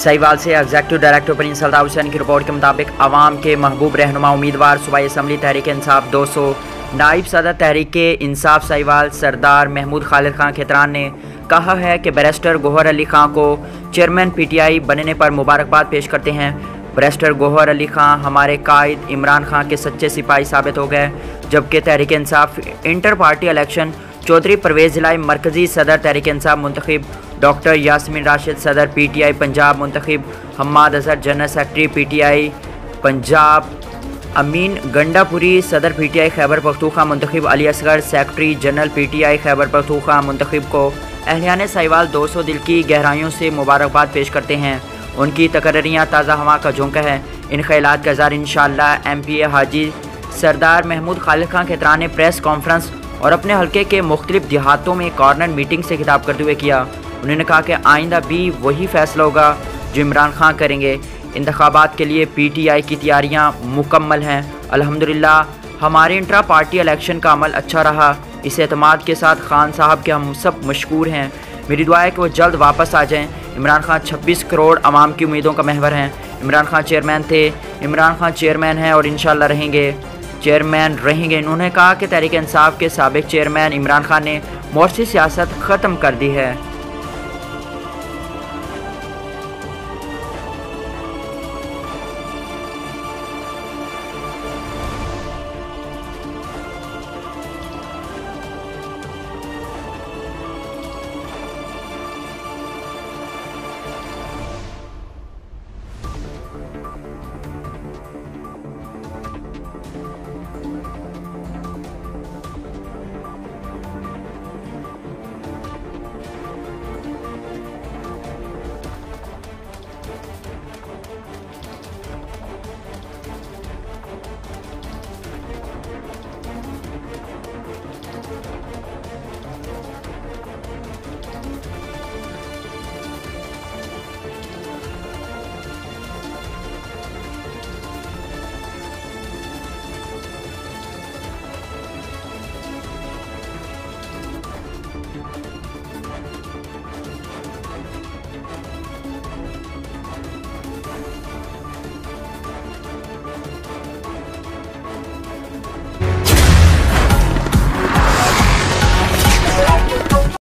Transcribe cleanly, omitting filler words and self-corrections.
सहीवाल से executive director Prince Altaf Hussain की report के मुताबिक आवाम के महबूब रहनुमा उम्मीदवार सूबाई असम्बली तहरीक इंसाफ 200 नायब सदर तहरीक इंसाफ सहीवाल सरदार महमूद खालिद खान खेतरान ने कहा है कि बैरिस्टर गौहर अली खां को चेयरमैन PTI बनने पर मुबारकबाद पेश करते हैं। बैरिस्टर गौहर अली खां हमारे कायद इमरान खां के सच्चे सिपाही साबित हो गए, जबकि Tehreek Insaf inter party election Chaudhry Parvez जिलाई मरकज़ी सदर तहरीक इंसाफ मुंतखब, डॉक्टर यास्मीन राशिद सदर PTI पंजाब मुंतखब, Hammad Azhar general secretary PTI Punjab, Amin Gandapuri सदर PTI खैबर पख्तूनख्वा मुंतखब, Ali Asghar secretary general PTI Khyber Pakhtunkhwa मुंतखब को अहलियान सहीवाल 200 दिल की गहराइयों से मुबारकबाद पेश करते हैं। उनकी तकर्रियाँ ताज़ा हवा का झोंका है। इन ख्यालात का इज़हार इंशाअल्लाह MPA हाजी सरदार महमूद खालिद खान खेतरान ने प्रेस कॉन्फ्रेंस और अपने हल्के के मुख्तलिफ देहातों में कॉर्नर मीटिंग से खिताब करते हुए किया। उन्होंने कहा कि आइंदा भी वही फैसला होगा जो इमरान खान करेंगे। इंतखाबात के लिए PTI की तैयारियां मुकम्मल हैं। अल्हम्दुलिल्लाह हमारे इंट्रा पार्टी इलेक्शन का अमल अच्छा रहा। इस एतमाद के साथ खान साहब के हम सब मशकूर हैं। मेरी दुआ है कि वो जल्द वापस आ जाएं। इमरान खान 26 करोड़ आवाम की उम्मीदों का महवर हैं। इमरान खान चेयरमैन थे, इमरान खान चेयरमैन हैं और इंशाअल्लाह रहेंगे, चेयरमैन रहेंगे। उन्होंने कहा कि तहरीक इंसाफ के साबिक चेयरमैन इमरान खान ने मोर्सी सियासत ख़त्म कर दी है।